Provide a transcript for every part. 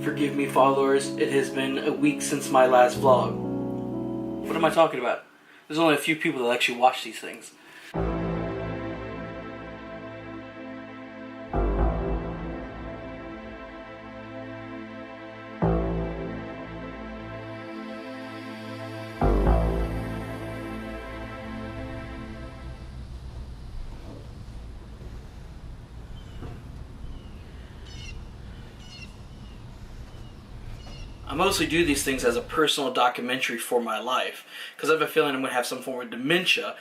Forgive me, followers, it has been a week since my last vlog. What am I talking about? There's only a few people that actually watch these things. I mostly do these things as a personal documentary for my life, because I have a feeling I'm going to have some form of dementia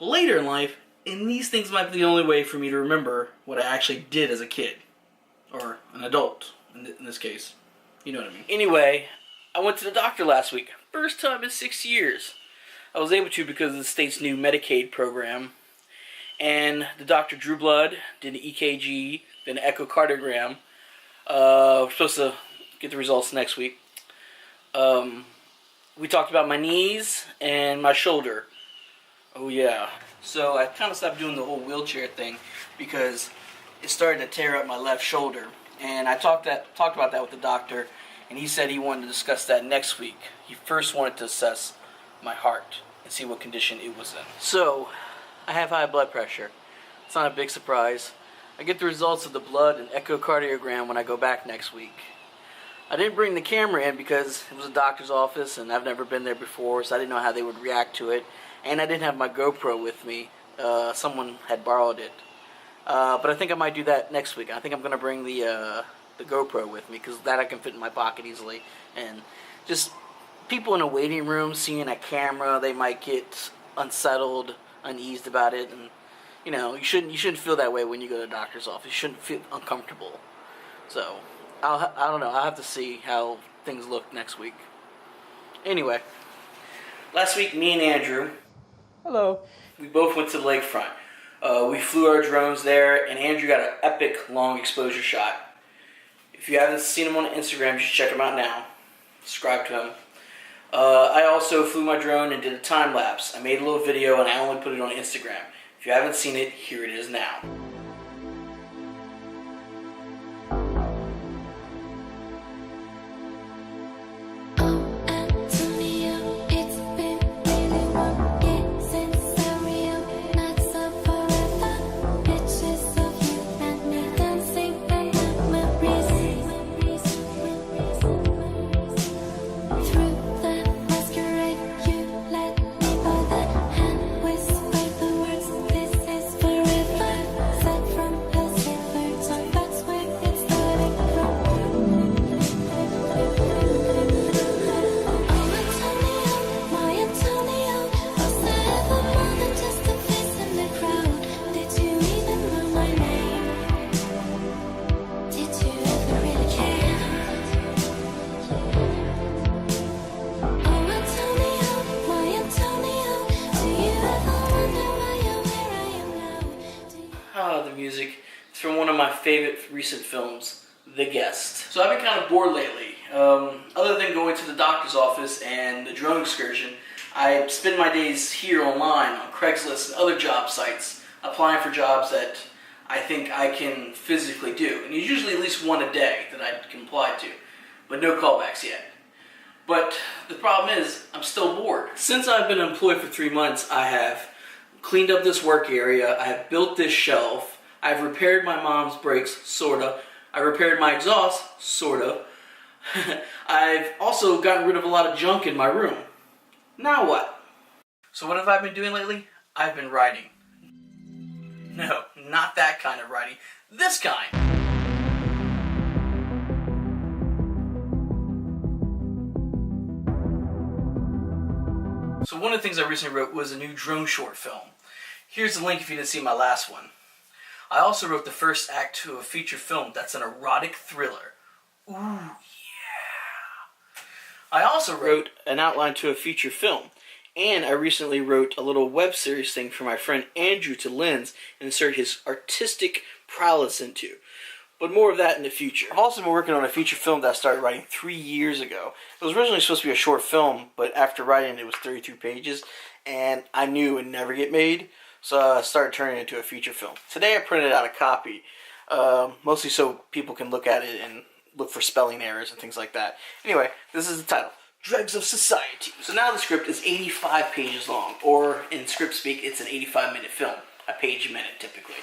later in life, and these things might be the only way for me to remember what I actually did as a kid, or an adult, in this case. You know what I mean. Anyway, I went to the doctor last week. First time in 6 years. I was able to because of the state's new Medicaid program, and the doctor drew blood, did an EKG, then an echocardiogram. We're supposed to get the results next week. We talked about my knees and my shoulder. Oh yeah. So I kind of stopped doing the whole wheelchair thing because it started to tear up my left shoulder. And I talked about that with the doctor, and he said he wanted to discuss that next week. He first wanted to assess my heart and see what condition it was in. So, I have high blood pressure. It's not a big surprise. I get the results of the blood and echocardiogram when I go back next week. I didn't bring the camera in because it was a doctor's office and I've never been there before, so I didn't know how they would react to it. And I didn't have my GoPro with me. Someone had borrowed it. But I think I might do that next week. I think I'm going to bring the GoPro with me because that I can fit in my pocket easily. And just people in a waiting room seeing a camera, they might get unsettled, uneased about it. And you know, you shouldn't feel that way when you go to the doctor's office. You shouldn't feel uncomfortable. So I don't know. I'll have to see how things look next week. Anyway, last week me and Andrew, hello, we both went to the lakefront. We flew our drones there, and Andrew got an epic long exposure shot. If you haven't seen him on Instagram, you should check him out now. Subscribe to him. I also flew my drone and did a time lapse. I made a little video and I only put it on Instagram. If you haven't seen it, here it is now. The music. It's from one of my favorite recent films, The Guest. So I've been kind of bored lately. Other than going to the doctor's office and the drone excursion, I spend my days here online on Craigslist and other job sites, applying for jobs that I think I can physically do. And there's usually at least one a day that I can apply to, but no callbacks yet. But the problem is, I'm still bored. Since I've been employed for 3 months, I have cleaned up this work area, I have built this shelf, I've repaired my mom's brakes, sorta. I repaired my exhaust, sorta. I've also gotten rid of a lot of junk in my room. Now what? So what have I been doing lately? I've been writing. No, not that kind of writing. This kind. So one of the things I recently wrote was a new drone short film. Here's the link if you didn't see my last one. I also wrote the first act to a feature film that's an erotic thriller. Ooh, yeah. I also wrote an outline to a feature film. And I recently wrote a little web series thing for my friend Andrew to lens and insert his artistic prowess into. But more of that in the future. I've also been working on a feature film that I started writing 3 years ago. It was originally supposed to be a short film, but after writing it was 32 pages, and I knew it would never get made. So I started turning it into a feature film. Today I printed out a copy, mostly so people can look at it and look for spelling errors and things like that. Anyway, this is the title. Dregs of Society. So now the script is 85 pages long, or in script speak, it's an 85-minute film, a page a minute typically.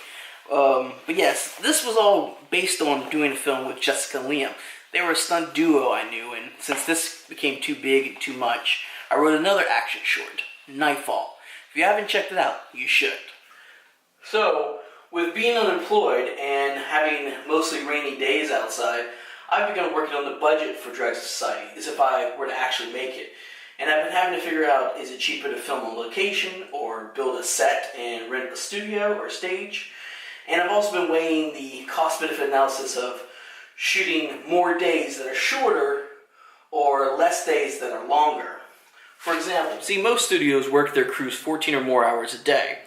But yes, this was all based on doing a film with Jessica and Liam. They were a stunt duo I knew, and since this became too big and too much, I wrote another action short, Nightfall. If you haven't checked it out, you should. So, with being unemployed and having mostly rainy days outside, I've begun working on the budget for Dregs of Society, as if I were to actually make it. And I've been having to figure out, is it cheaper to film on location, or build a set and rent a studio or stage? And I've also been weighing the cost-benefit analysis of shooting more days that are shorter, or less days that are longer. For example, see, most studios work their crews 14 or more hours a day,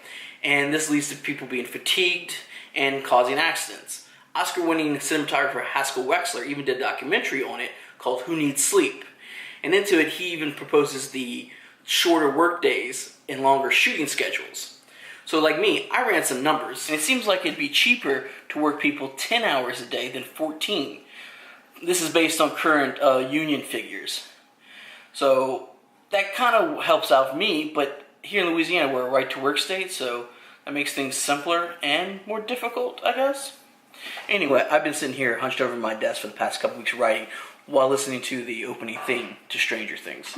and this leads to people being fatigued and causing accidents. Oscar-winning cinematographer Haskell Wexler even did a documentary on it called Who Needs Sleep? And into it, he even proposes the shorter work days and longer shooting schedules. So like me, I ran some numbers, and it seems like it'd be cheaper to work people 10 hours a day than 14. This is based on current union figures. So that kind of helps out me, but here in Louisiana, we're a right-to-work state, so that makes things simpler and more difficult, I guess. Anyway, I've been sitting here hunched over my desk for the past couple weeks writing while listening to the opening theme to Stranger Things.